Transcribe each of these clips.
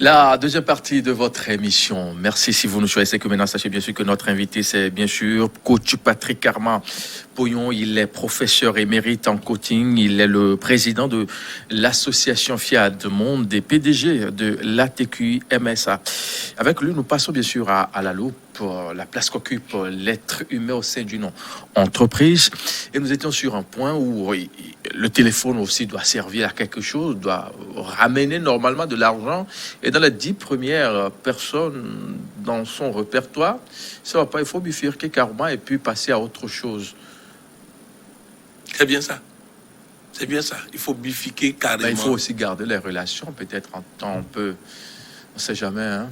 La deuxième partie de votre émission. Merci si vous nous choisissez que maintenant. Sachez bien sûr que notre invité, c'est bien sûr coach Patrick Armand Pouillon. Il est professeur émérite en coaching. Il est le président de l'association FIAD Monde des PDG de l'ATQ MSA. Avec lui, nous passons bien sûr à la loupe la place qu'occupe l'être humain au sein d'une entreprise. Et nous étions sur un point où le téléphone aussi doit servir à quelque chose, doit ramener normalement de l'argent. Et dans les 10 premières personnes dans son répertoire, ça va pas, il faut bifurquer carrément et puis passer à autre chose. C'est bien ça. C'est bien ça. Il faut bifurquer carrément. Il faut aussi garder les relations, peut-être en temps un peu. On ne sait jamais, hein.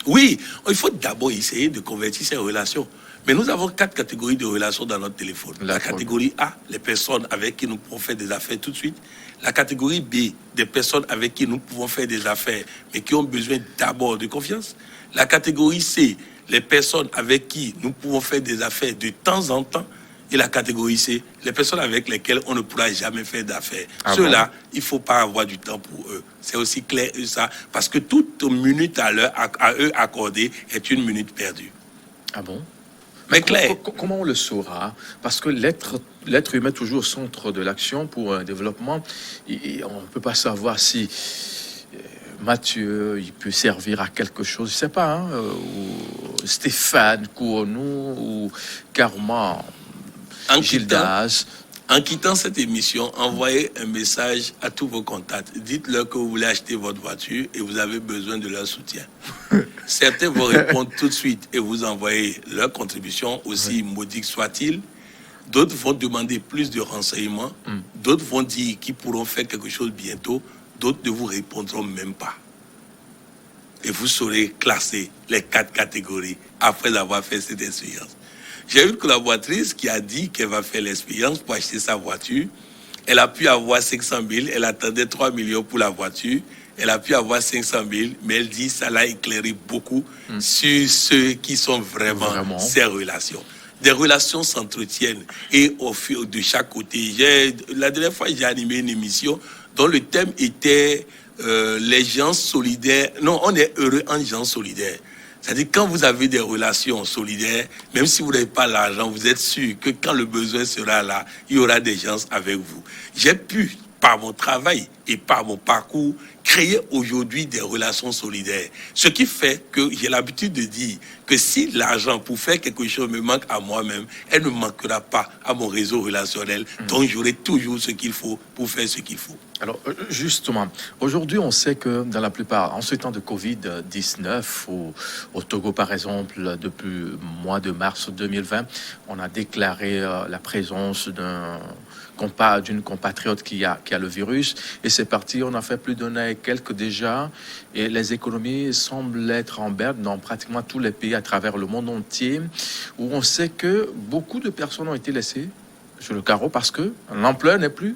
Oui, il faut d'abord essayer de convertir ces relations. Mais nous avons 4 catégories de relations dans notre téléphone. La catégorie A, les personnes avec qui nous pouvons faire des affaires tout de suite. La catégorie B, des personnes avec qui nous pouvons faire des affaires, mais qui ont besoin d'abord de confiance. La catégorie C, les personnes avec qui nous pouvons faire des affaires de temps en temps. Et la catégorie C, les personnes avec lesquelles on ne pourra jamais faire d'affaires. Ceux-là, il ne faut pas avoir du temps pour eux. C'est aussi clair que ça, parce que toute minute à eux accordée est une minute perdue. Ah bon? Mais clair. Comment on le saura? Parce que l'être humain est toujours au centre de l'action pour un développement. Et on ne peut pas savoir si Mathieu, il peut servir à quelque chose, je ne sais pas, hein, ou Stéphane Kouonou, ou Karma Gildas. En quittant cette émission, envoyez un message à tous vos contacts. Dites-leur que vous voulez acheter votre voiture et vous avez besoin de leur soutien. Certains vont répondre tout de suite et vous envoyer leur contribution, aussi modique soit-il. D'autres vont demander plus de renseignements. D'autres vont dire qu'ils pourront faire quelque chose bientôt. D'autres ne vous répondront même pas. Et vous saurez classer les 4 catégories après avoir fait cette expérience. J'ai une collaboratrice qui a dit qu'elle va faire l'expérience pour acheter sa voiture. Elle a pu avoir 500 000, elle attendait 3 millions pour la voiture. Elle a pu avoir 500 000, mais elle dit que ça l'a éclairé beaucoup sur ceux qui sont vraiment ses relations. Des relations s'entretiennent et au fil de chaque côté. La dernière fois, j'ai animé une émission dont le thème était les gens solidaires. Non, on est heureux en gens solidaires. C'est-à-dire quand vous avez des relations solidaires, même si vous n'avez pas l'argent, vous êtes sûr que quand le besoin sera là, il y aura des gens avec vous. J'ai pu, par mon travail et par mon parcours, créer aujourd'hui des relations solidaires. Ce qui fait que j'ai l'habitude de dire que si l'argent pour faire quelque chose me manque à moi-même, elle ne manquera pas à mon réseau relationnel. Donc j'aurai toujours ce qu'il faut pour faire ce qu'il faut. Alors justement, aujourd'hui on sait que dans la plupart, en ce temps de Covid-19, au Togo par exemple, depuis le mois de mars 2020, on a déclaré la présence d'une compatriote qui a le virus. Et c'est parti, on a fait plus d'un an et quelques déjà. Et les économies semblent être en berne dans pratiquement tous les pays à travers le monde entier, où on sait que beaucoup de personnes ont été laissées sur le carreau parce que l'emploi n'est plus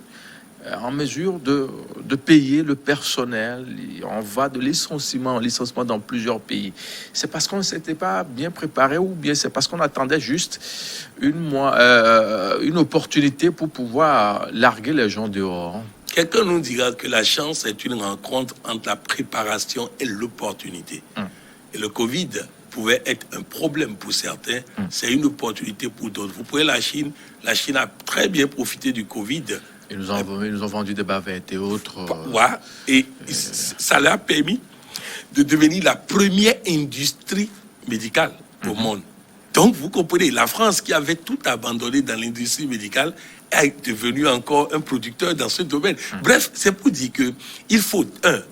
en mesure de payer le personnel. On va de licenciement en licenciement dans plusieurs pays. C'est parce qu'on ne s'était pas bien préparé ou bien c'est parce qu'on attendait juste une opportunité pour pouvoir larguer les gens dehors. Quelqu'un nous dira que la chance est une rencontre entre la préparation et l'opportunité. Et le Covid pouvait être un problème pour certains, c'est une opportunité pour d'autres. Vous prenez la Chine a très bien profité du Covid. Ils nous ont vendu des bavettes et autres. Et ça leur a permis de devenir la première industrie médicale au monde. Donc, vous comprenez, la France qui avait tout abandonné dans l'industrie médicale est devenue encore un producteur dans ce domaine. Bref, c'est pour dire qu'il faut,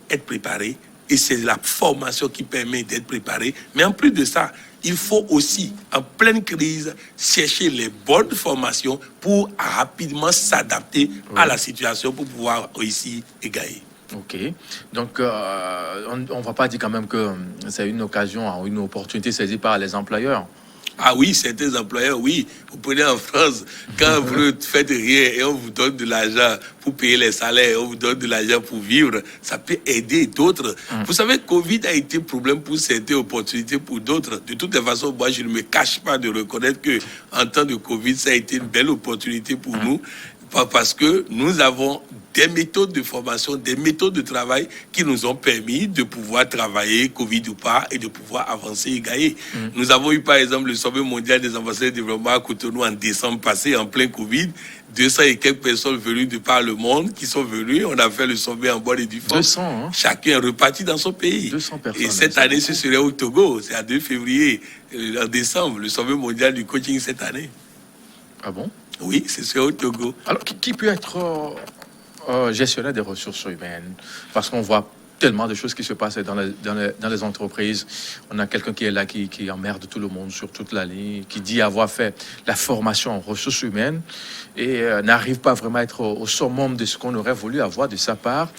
être préparé, et c'est la formation qui permet d'être préparé. Mais en plus de ça, il faut aussi, en pleine crise, chercher les bonnes formations pour rapidement s'adapter à la situation pour pouvoir réussir et gagner. Ok. Donc, on ne va pas dire quand même que c'est une occasion, une opportunité saisie par les employeurs. Ah oui, certains employeurs, oui. Vous prenez en France, quand vous ne faites rien et on vous donne de l'argent pour payer les salaires, on vous donne de l'argent pour vivre, ça peut aider d'autres. Vous savez, Covid a été un problème pour certaines opportunités pour d'autres. De toutes les façons, moi, je ne me cache pas de reconnaître que en temps de Covid, ça a été une belle opportunité pour nous Parce que nous avons des méthodes de formation, des méthodes de travail qui nous ont permis de pouvoir travailler, Covid ou pas, et de pouvoir avancer et gagner. Nous avons eu par exemple le sommet mondial des ambassadeurs de développement à Cotonou en décembre passé, en plein Covid. 200 et quelques personnes venues de par le monde qui sont venues. On a fait le sommet en bonne et due forme. 200, hein? Chacun est reparti dans son pays. 200 personnes. Et cette année, ce serait au Togo. C'est à 2 février, en décembre, le sommet mondial du coaching cette année. Ah bon? Oui, ce serait au Togo. Alors, qui peut être gestionnaire des ressources humaines? Parce qu'on voit tellement de choses qui se passent dans les entreprises. On a quelqu'un qui est là, qui emmerde tout le monde sur toute la ligne, qui dit avoir fait la formation en ressources humaines et n'arrive pas vraiment à être au summum de ce qu'on aurait voulu avoir de sa part.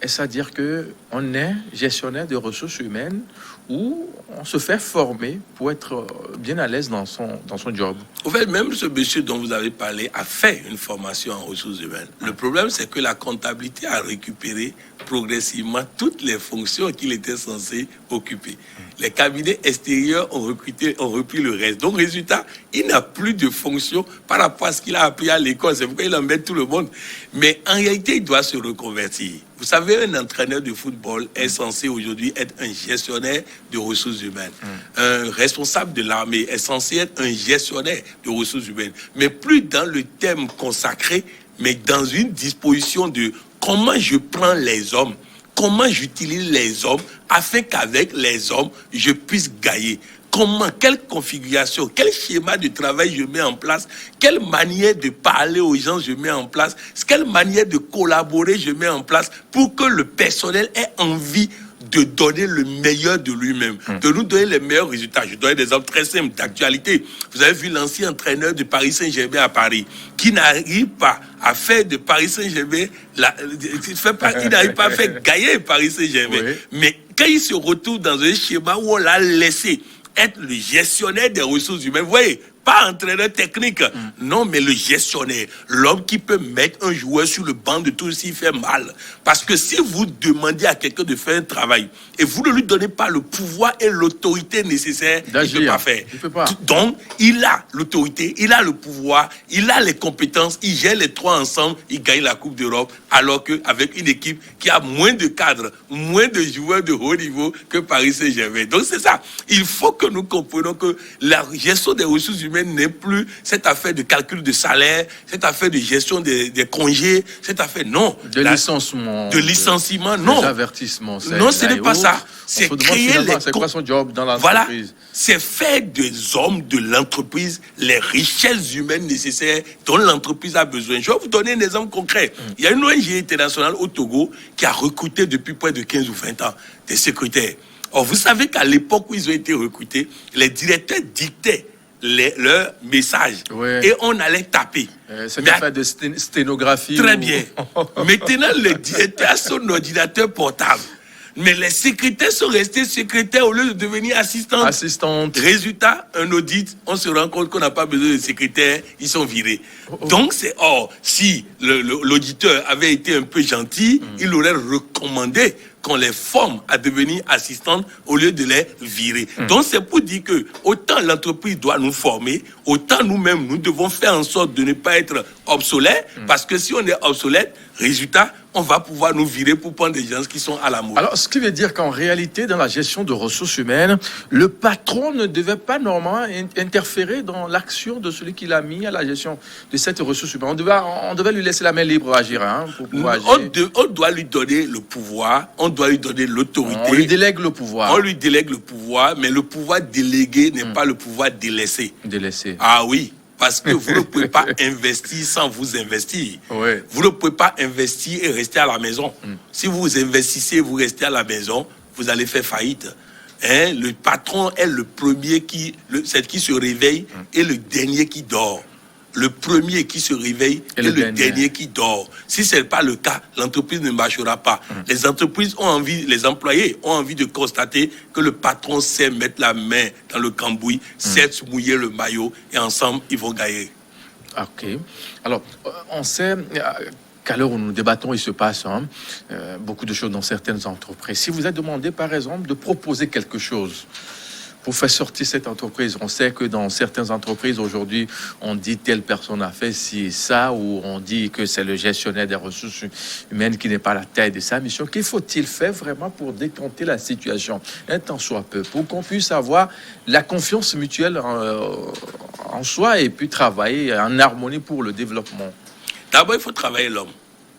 Est-ce à dire qu'on est gestionnaire des ressources humaines ou on se fait former pour être bien à l'aise dans son job? En fait, même ce monsieur dont vous avez parlé a fait une formation en ressources humaines. Le problème, c'est que la comptabilité a récupéré progressivement toutes les fonctions qu'il était censé occuper. Les cabinets extérieurs ont repris le reste. Donc, résultat, il n'a plus de fonction par rapport à ce qu'il a appris à l'école. C'est pourquoi il embête tout le monde. Mais en réalité, il doit se reconvertir. Vous savez, un entraîneur de football est censé aujourd'hui être un gestionnaire de ressources humaines. Un responsable de l'armée est censé être un gestionnaire de ressources humaines. Mais plus dans le thème consacré, mais dans une disposition de comment je prends les hommes, comment j'utilise les hommes afin qu'avec les hommes, je puisse gagner. Comment, quelle configuration, quel schéma de travail je mets en place, quelle manière de parler aux gens je mets en place, quelle manière de collaborer je mets en place pour que le personnel ait envie de donner le meilleur de lui-même, de nous donner les meilleurs résultats. Je donne des exemples très simples d'actualité. Vous avez vu l'ancien entraîneur de Paris Saint-Germain à Paris, qui n'arrive pas à faire de Paris Saint-Germain, il n'arrive pas à faire gagner Paris Saint-Germain. Oui. Mais quand il se retrouve dans un schéma où on l'a laissé être le gestionnaire des ressources humaines, vous voyez, pas entraîneur technique, non, mais le gestionnaire, l'homme qui peut mettre un joueur sur le banc de tout s'il fait mal. Parce que si vous demandez à quelqu'un de faire un travail et vous ne lui donnez pas le pouvoir et l'autorité nécessaires, il ne peut pas faire. Donc, il a l'autorité, il a le pouvoir, il a les compétences, il gère les trois ensemble, il gagne la Coupe d'Europe, alors qu'avec une équipe qui a moins de cadres, moins de joueurs de haut niveau que Paris Saint-Germain. Donc, c'est ça. Il faut que nous comprenions que la gestion des ressources humaines n'est plus cette affaire de calcul de salaire, cette affaire de gestion des congés, cette affaire, non. Licenciement. De licenciement, non. Des avertissements. Non, ce n'est pas ça. C'est créer les... C'est quoi son job dans l'entreprise? Voilà. C'est faire des hommes de l'entreprise les richesses humaines nécessaires dont l'entreprise a besoin. Je vais vous donner un exemple concret. Il y a une ONG internationale au Togo qui a recruté depuis près de 15 ou 20 ans des secrétaires. Or, vous savez qu'à l'époque où ils ont été recrutés, les directeurs dictaient leurs messages. Ouais. Et on allait taper. C'est une affaire de sténographie. Très bien. Maintenant, le directeur a son ordinateur portable. Mais les secrétaires sont restés secrétaires au lieu de devenir assistantes. Résultat, un audit, on se rend compte qu'on n'a pas besoin de secrétaires, ils sont virés. Donc, si l'auditeur avait été un peu gentil, il aurait recommandé qu'on les forme à devenir assistantes au lieu de les virer. Donc, c'est pour dire que autant l'entreprise doit nous former, autant nous-mêmes, nous devons faire en sorte de ne pas être obsolètes, parce que si on est obsolète, résultat, on va pouvoir nous virer pour prendre des gens qui sont à la mode. Alors, ce qui veut dire qu'en réalité, dans la gestion de ressources humaines, le patron ne devait pas normalement interférer dans l'action de celui qui l'a mis à la gestion de cette ressource humaine. On devait lui laisser la main libre à agir, pour pouvoir agir. On doit lui donner le pouvoir, on doit lui donner l'autorité. On lui délègue le pouvoir. On lui délègue le pouvoir, mais le pouvoir délégué n'est pas le pouvoir délaissé. Délaissé. Ah oui. Parce que vous ne pouvez pas investir sans vous investir. Ouais. Vous ne pouvez pas investir et rester à la maison. Si vous investissez et vous restez à la maison, vous allez faire faillite. Le patron est le premier qui se réveille et le dernier qui dort. Le premier qui se réveille et le dernier qui dort. Si ce n'est pas le cas, l'entreprise ne marchera pas. Les entreprises ont envie, les employés ont envie de constater que le patron sait mettre la main dans le cambouis, sait se mouiller le maillot et ensemble, ils vont gagner. Ok. Alors, on sait qu'à l'heure où nous débattons, il se passe beaucoup de choses dans certaines entreprises. Si vous êtes demandé, par exemple, de proposer quelque chose pour faire sortir cette entreprise? On sait que dans certaines entreprises aujourd'hui, on dit telle personne a fait ci et ça, ou on dit que c'est le gestionnaire des ressources humaines qui n'est pas à la taille de sa mission. Qu'il faut-il faire vraiment pour décanter la situation, un tant soit peu, pour qu'on puisse avoir la confiance mutuelle en soi et puis travailler en harmonie pour le développement? D'abord, il faut travailler l'homme.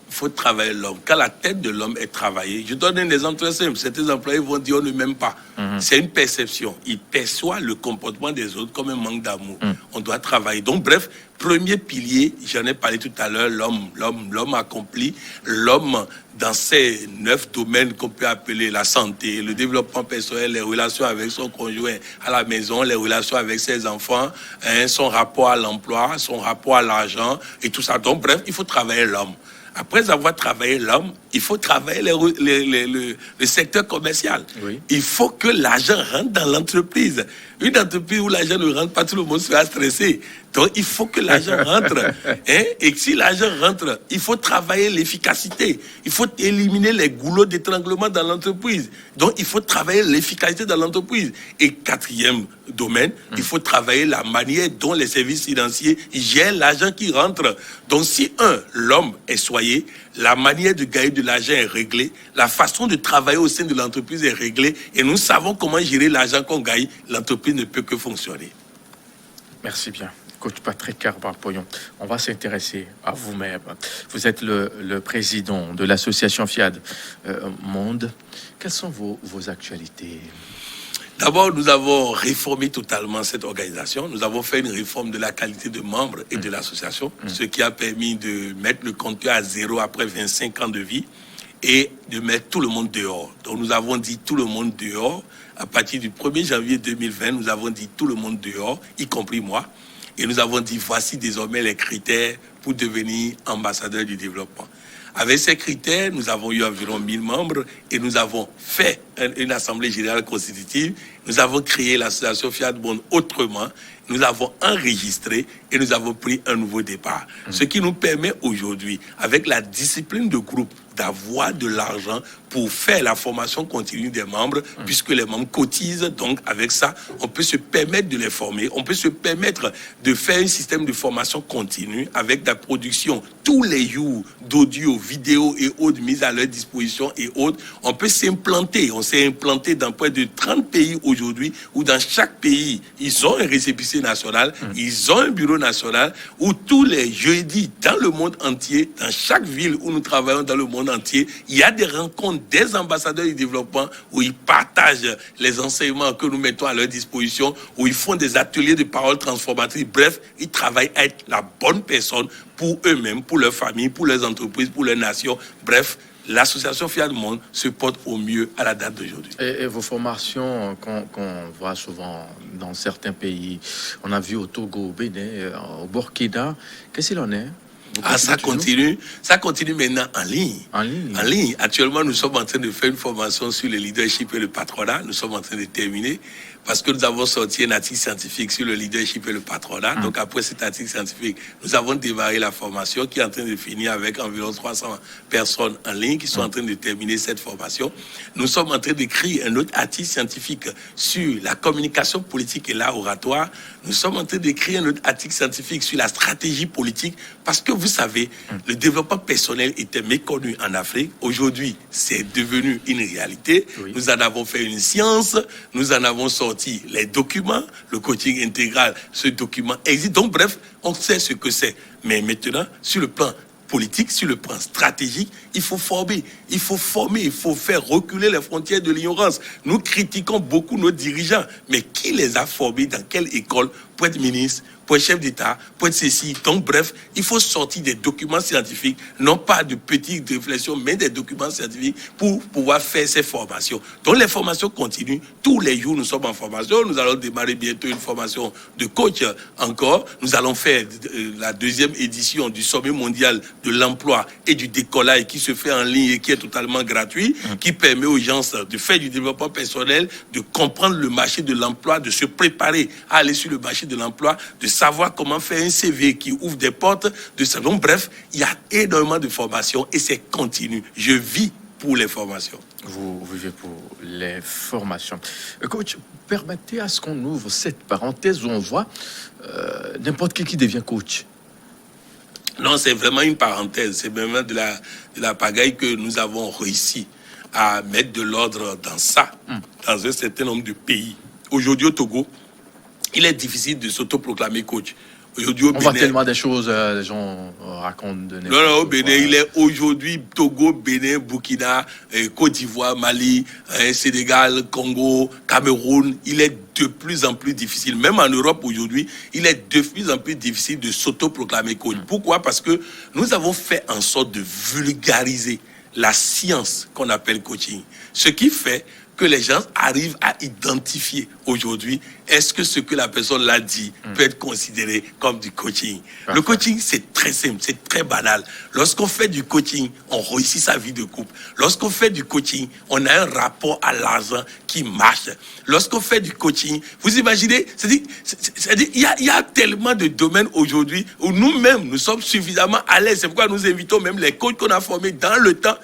Il faut travailler l'homme. Quand la tête de l'homme est travaillée, je donne un exemple très simple. Certains employés vont dire on ne m'aime pas. C'est une perception. Ils perçoivent le comportement des autres comme un manque d'amour. On doit travailler. Donc, bref, premier pilier, j'en ai parlé tout à l'heure, l'homme accompli, l'homme dans ces 9 domaines qu'on peut appeler la santé, le développement personnel, les relations avec son conjoint à la maison, les relations avec ses enfants, son rapport à l'emploi, son rapport à l'argent et tout ça. Donc, bref, il faut travailler l'homme. Après avoir travaillé l'homme, il faut travailler le secteur commercial. Oui. Il faut que l'argent rentre dans l'entreprise. Une entreprise où l'argent ne rentre pas, tout le monde sera stressé. Donc, il faut que l'argent rentre. Et si l'argent rentre, il faut travailler l'efficacité. Il faut éliminer les goulots d'étranglement dans l'entreprise. Donc, il faut travailler l'efficacité dans l'entreprise. Et quatrième domaine, il faut travailler la manière dont les services financiers gèrent l'argent qui rentre. Donc, si l'homme est soigné, la manière de gagner de l'argent est réglée, la façon de travailler au sein de l'entreprise est réglée, et nous savons comment gérer l'argent qu'on gagne, l'entreprise ne peut que fonctionner. Merci bien. Coach Patrick Carbarpoyon, on va s'intéresser à vous-même. Vous êtes le président de l'association FIAD Monde. Quelles sont vos actualités? D'abord, nous avons réformé totalement cette organisation. Nous avons fait une réforme de la qualité de membres et de l'association, ce qui a permis de mettre le compteur à zéro après 25 ans de vie et de mettre tout le monde dehors. Donc, nous avons dit tout le monde dehors. À partir du 1er janvier 2020, nous avons dit tout le monde dehors, y compris moi. Et nous avons dit, voici désormais les critères pour devenir ambassadeur du développement. Avec ces critères, nous avons eu environ 1000 membres et nous avons fait une assemblée générale constitutive. Nous avons créé l'association FIAD Monde autrement. Nous avons enregistré et nous avons pris un nouveau départ. Ce qui nous permet aujourd'hui, avec la discipline de groupe, d'avoir de l'argent pour faire la formation continue des membres, puisque les membres cotisent. Donc, avec ça, on peut se permettre de les former. On peut se permettre de faire un système de formation continue avec la production tous les jours d'audio, vidéo et autres mises à leur disposition et autres. On peut s'implanter. On s'est implanté dans près de 30 pays aujourd'hui, où dans chaque pays, ils ont un récépissé national, ils ont un bureau national, où tous les jeudis, dans le monde entier, dans chaque ville où nous travaillons dans le monde entier, il y a des rencontres des ambassadeurs du développement où ils partagent les enseignements que nous mettons à leur disposition, où ils font des ateliers de paroles transformatrices. Bref, ils travaillent à être la bonne personne pour eux-mêmes, pour leur famille, pour leurs entreprises, pour leurs nations. Bref, l'association FIAD Monde se porte au mieux à la date d'aujourd'hui. Et vos formations qu'on voit souvent dans certains pays, on a vu au Togo, au Bénin, au Burkina, qu'est-ce qu'il en est? Ça continue maintenant en ligne. En ligne. En ligne. Actuellement, nous sommes en train de faire une formation sur le leadership et le patronat. Nous sommes en train de terminer parce que nous avons sorti un article scientifique sur le leadership et le patronat. Donc, après cet article scientifique, nous avons démarré la formation qui est en train de finir avec environ 300 personnes en ligne qui sont en train de terminer cette formation. Nous sommes en train d'écrire un autre article scientifique sur la communication politique et l'art oratoire. Nous sommes en train d'écrire un autre article scientifique sur la stratégie politique parce que vous savez, le développement personnel était méconnu en Afrique. Aujourd'hui, c'est devenu une réalité. Oui. Nous en avons fait une science. Nous en avons sorti les documents, le coaching intégral. Ce document existe. Donc, bref, on sait ce que c'est. Mais maintenant, sur le plan politique, sur le plan stratégique, il faut former, il faut faire reculer les frontières de l'ignorance. Nous critiquons beaucoup nos dirigeants, mais qui les a formés, dans quelle école pour être ministre, pour être chef d'État, pour être ceci. Donc bref, il faut sortir des documents scientifiques, non pas de petites réflexions, mais des documents scientifiques pour pouvoir faire ces formations. Donc les formations continuent. Tous les jours, nous sommes en formation. Nous allons démarrer bientôt une formation de coach encore. Nous allons faire la 2e édition du sommet mondial de l'emploi et du décollage qui se fait en ligne et qui est totalement gratuit, qui permet aux gens de faire du développement personnel, de comprendre le marché de l'emploi, de se préparer à aller sur le marché de l'emploi, de savoir comment faire un CV qui ouvre des portes. Donc bref, il y a énormément de formations et c'est continu. Je vis pour les formations. Vous vivez pour les formations. Coach, permettez à ce qu'on ouvre cette parenthèse où on voit n'importe qui devient coach. Non, c'est vraiment une parenthèse. C'est vraiment de la pagaille que nous avons réussi à mettre de l'ordre dans ça, dans un certain nombre de pays. Aujourd'hui, au Togo, il est difficile de s'autoproclamer coach. Aujourd'hui, au On voit Bénin, tellement des choses, les gens racontent de non, au Bénin, il est aujourd'hui Togo, Bénin, Burkina, Côte d'Ivoire, Mali, Sénégal, Congo, Cameroun. Il est de plus en plus difficile. Même en Europe aujourd'hui, il est de plus en plus difficile de s'autoproclamer coach. Pourquoi? Parce que nous avons fait en sorte de vulgariser la science qu'on appelle coaching. Ce qui fait que les gens arrivent à identifier aujourd'hui, est-ce que ce que la personne l'a dit peut être considéré comme du coaching. Parfait. Le coaching, c'est très simple, c'est très banal. Lorsqu'on fait du coaching, on réussit sa vie de couple. Lorsqu'on fait du coaching, on a un rapport à l'argent qui marche. Lorsqu'on fait du coaching, vous imaginez, c'est-à-dire, il y a tellement de domaines aujourd'hui où nous-mêmes, nous sommes suffisamment à l'aise. C'est pourquoi nous invitons même les coachs qu'on a formés dans le temps,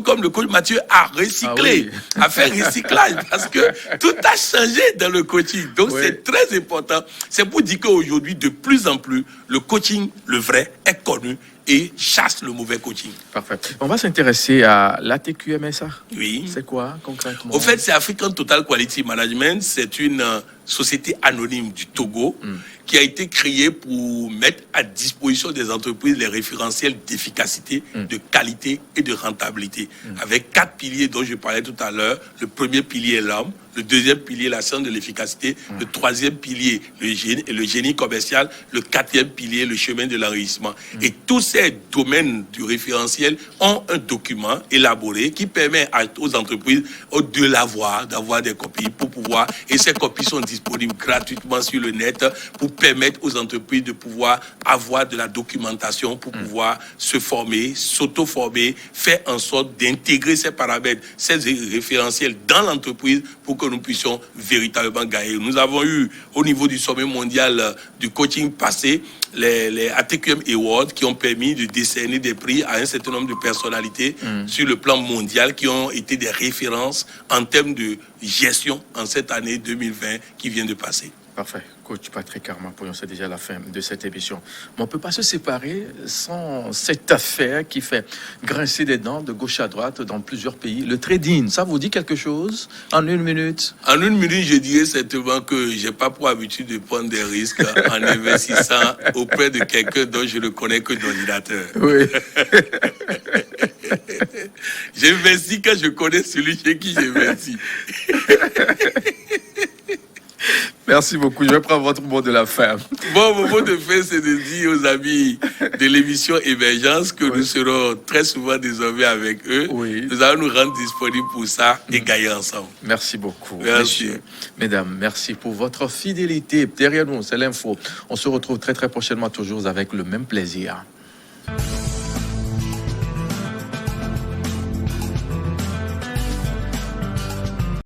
comme le coach Mathieu, à recycler, à faire recyclage, parce que tout a changé dans le coaching. Donc, c'est très important. C'est pour dire qu'aujourd'hui, de plus en plus, le coaching, le vrai, est connu et chasse le mauvais coaching. Parfait. On va s'intéresser à l'ATQMSA. Oui. C'est quoi, concrètement? Au fait, c'est African Total Quality Management. C'est une société anonyme du Togo qui a été créée pour mettre à disposition des entreprises les référentiels d'efficacité, de qualité et de rentabilité. Avec 4 piliers dont je parlais tout à l'heure. Le premier pilier est l'homme. Le deuxième pilier, la science de l'efficacité. Le troisième pilier, le génie commercial. Le quatrième pilier, le chemin de l'enrichissement. Et tous ces domaines du référentiel ont un document élaboré qui permet aux entreprises de l'avoir, d'avoir des copies pour pouvoir... Et ces copies sont disponibles gratuitement sur le net pour permettre aux entreprises de pouvoir avoir de la documentation pour pouvoir se former, s'auto-former, faire en sorte d'intégrer ces paramètres, ces référentiels dans l'entreprise pour que nous puissions véritablement gagner. Nous avons eu, au niveau du sommet mondial du coaching passé, les ATQM Awards qui ont permis de décerner des prix à un certain nombre de personnalités sur le plan mondial qui ont été des références en termes de gestion en cette année 2020 qui vient de passer. Parfait. Coach Patrick Armapouillon, c'est déjà la fin de cette émission. Mais on ne peut pas se séparer sans cette affaire qui fait grincer des dents de gauche à droite dans plusieurs pays. Le trading, ça vous dit quelque chose en une minute? En une minute, je dirais certainement que je n'ai pas pour habitude de prendre des risques en investissant auprès de quelqu'un dont je ne connais que d'ordinateur. Oui. J'investis quand je connais celui chez qui j'investis. Merci beaucoup. Je vais prendre votre mot de la fin. Bon, mon mot de fin, c'est de dire aux amis de l'émission Émergence que nous serons très souvent désormais avec eux. Oui. Nous allons nous rendre disponibles pour ça et gagner ensemble. Merci beaucoup. Merci. Messieurs, mesdames, merci pour votre fidélité. Derrière nous, c'est l'info. On se retrouve très très prochainement, toujours avec le même plaisir.